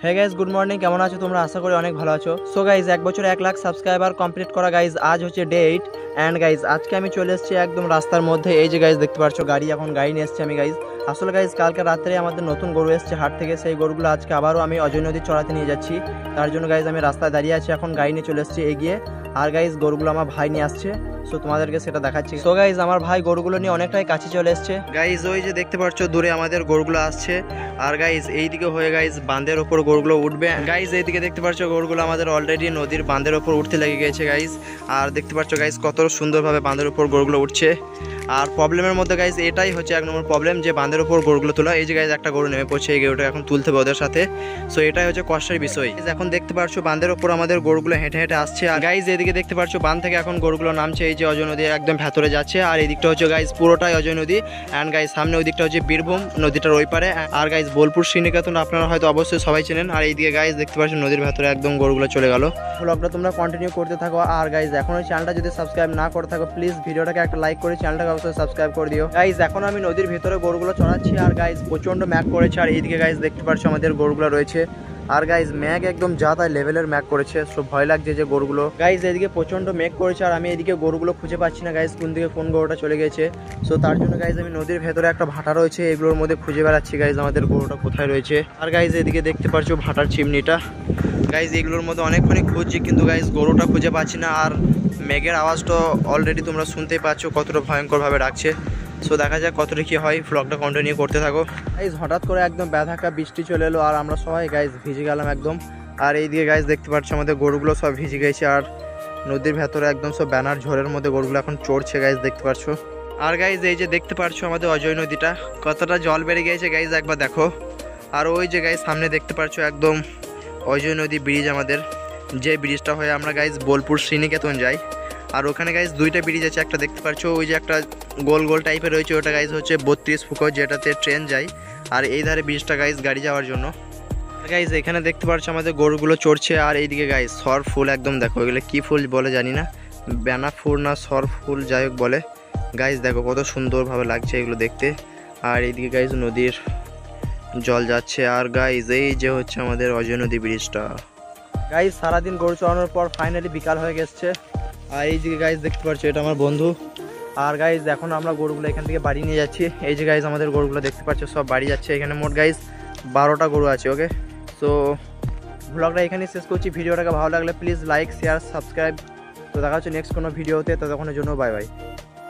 Hey guys good morning, কেমন আছো তোমরা? আশা করি অনেক ভালো আছো। সো গাইজ 1 বছর 1 লাখ সাবস্ক্রাইবার কমপ্লিট করা গাইজ, আজ হচ্ছে ডেট। অ্যান্ড গাইজ আজকে আমি চলে এসেছি একদম রাস্তার মধ্যে। এই যে গাইজ দেখতে পাচ্ছ গাড়ি নিয়ে এসেছি আমি গাইজ। আসলে গাইজ কালকে রাত্রে আমাদের নতুন গরু এসেছে হাট থেকে, সেই গরুগুলো আজকে আবারও আমি অজয় নদী চড়াতে নিয়ে যাচ্ছি। তার জন্য গাইজ আমি রাস্তায় দাঁড়িয়ে আছি, এখন গাড়ি নিয়ে চলে এসেছি এগিয়ে। আর গাইজ গরুগুলো আমার ভাই নিয়ে আসছে, সো তোমাদেরকে সেটা দেখাচ্ছি। সো গাইজ আমার ভাই গরুগুলো নিয়ে অনেকটাই কাছে চলে এসছে গাইজ। ওই যে দেখতে পাচ্ছ দূরে আমাদের গরুগুলো আসছে। আর গাইজ এইদিকে হয়ে গাইজ বাঁধের ওপর গরুগুলো উঠবে। গাইজ এইদিকে দেখতে পাচ্ছ গরুগুলো আমাদের অলরেডি নদীর বাঁধের ওপর উঠতে লেগে গেছে গাইজ। আর দেখতে পাচ্ছ গাইজ কত সুন্দরভাবে বাঁধের ওপর গরুগুলো উঠছে। আর প্রবলেমের মধ্যে গাইজ এটাই হচ্ছে 1 নম্বর প্রবলেম, যে বাঁধের ওপর গরুগুলো তোলা। এই যে গাইজ একটা গরু নেমে পড়ছে, এই গরুটা এখন তুলতে হবে ওদের সাথে। সো এটাই হচ্ছে কষ্টের বিষয়। এখন দেখতে পাচ্ছ বাঁধের ওপর আমাদের গরুগুলো হেঁটে হেঁটে আসছে। আর গাইজ এদিকে দেখতে পাচ্ছ বাঁধ থেকে এখন গরুগুলো নামছে। এই যে অজয় নদী একদম ভেতরে যাচ্ছে। আর এই দিকটা হচ্ছে গাইজ পুরোটাই অজয় নদী। অ্যান্ড গাইজ সামনে ওই দিকটা হচ্ছে বীরভূম নদীটার ওই পারে। আর গাইজ বোলপুর শ্রীনিকেতন আপনারা হয়তো অবশ্যই সবাই চেনেন। আর এইদিকে গাইজ দেখতে পাচ্ছ নদীর ভেতরে একদম গরুগুলো চলে গেল। ব্লগটা তোমরা কন্টিনিউ করতে থাকো। আর গাইজ এখন ওই চ্যানেলটা যদি সাবস্ক্রাইব না করে থাকো, প্লিজ ভিডিওটাকে একটা লাইক করে চ্যানেলটাকে অবশ্যই সাবস্ক্রাইব করে দিও গাইজ। এখন আমি নদীর ভেতরে গরুগুলো চড়াচ্ছি। আর গাইজ প্রচন্ড ম্যাক করেছে। আর এইদিকে গাইজ দেখতে পাচ্ছ আমাদের গরুগুলো রয়েছে। আর গাইজ ম্যাগ একদম যা তাই লেভেলের ম্যাগ করেছে, সো ভয় লাগছে যে গরুগুলো। গাইজ এদিকে প্রচন্ড মেঘ করেছে আর আমি এদিকে গরুগুলো খুঁজে পাচ্ছি না গাইজ, কোন দিকে কোন গরুটা চলে গেছে। সো তার জন্য গাইজ আমি নদীর ভেতরে একটা ভাটা রয়েছে, এগুলোর মধ্যে খুঁজে বেড়াচ্ছি গাইজ আমাদের গরুটা কোথায় রয়েছে। আর গাইজ এদিকে দেখতে পাচ্ছ ভাটার চিমনিটা। গাইজ এগুলোর মধ্যে অনেকক্ষণই খুঁজছি, কিন্তু গাইজ গরুটা খুঁজে পাচ্ছি না। আর মেঘের আওয়াজটা অলরেডি তোমরা শুনতেই পাচ্ছ কতটা ভয়ঙ্করভাবে ডাকছে। সো দেখা যাক কতটা কি হয়, ব্লগটা কন্টিনিউ করতে থাকো গাইজ। হঠাৎ করে একদম ব্যাধাকা বৃষ্টি চলে এলো আর আমরা সবাই গাইজ ভিজে গেলাম একদম। আর এইদিকে গাইজ দেখতে পাচ্ছ আমাদের গরুগুলো সব ভিজে গেছে। আর নদীর ভেতরে একদম সব ব্যানার ঝড়ের মধ্যে গরুগুলো এখন চড়ছে গাইজ দেখতে পাচ্ছ। আর গাইজ এই যে দেখতে পাচ্ছ আমাদের অজয় নদীটা কতটা জল বেড়ে গেছে গাইজ, একবার দেখো। আর ওই যে গাইজ সামনে দেখতে পাচ্ছ একদম অজয় নদী ব্রিজ আমাদের, যে ব্রিজটা হয়ে আমরা গাইজ বোলপুর শ্রীনিকেতন যাই। আর ওখানে গাইজ 2টা ব্রিজ আছে, একটা দেখতে পাচ্ছ ওই যে একটা গোল গোল টাইপের রয়েছে, ওটা গাইজ হচ্ছে 32 ফুট যেটাতে ট্রেন যায়। আর এই ধারে ব্রিজটা গাইজ গাড়ি যাওয়ার জন্য। গাইজ এখানে দেখতে পাচ্ছ আমাদের গরুগুলো চড়ছে। আর এইদিকে গাইজ সর ফুল একদম দেখো, এগুলো কী ফুল বলে জানি না, বেনা ফুল না সর ফুল যাই হোক বলে। গাইজ দেখো কত সুন্দরভাবে লাগছে এগুলো দেখতে। আর এইদিকে গাইজ নদীর জল যাচ্ছে। আর গাইজ এই যে হচ্ছে আমাদের অজয় নদী ব্রিজটা। গাইজ সারাদিন গরু চড়ানোর পর ফাইনালি বিকাল হয়ে গেছে। আর এই যে গাইজ দেখতে পাচ্ছ এটা আমার বন্ধু। আর গাইজ এখন আমরা গরুগুলো এখান থেকে বাড়ি নিয়ে যাচ্ছি। এই যে গাইজ আমাদের গরুগুলো দেখতে পাচ্ছ সব বাড়ি যাচ্ছে। এখানে মোট গাইজ 12টা গরু আছে। ওকে, সো ব্লগটা এখানেই শেষ করছি। ভিডিওটাকে ভালো লাগলে প্লিজ লাইক শেয়ার সাবস্ক্রাইব। তো দেখা হচ্ছে নেক্সট কোনো ভিডিওতে, ততক্ষণের জন্য বাই বাই।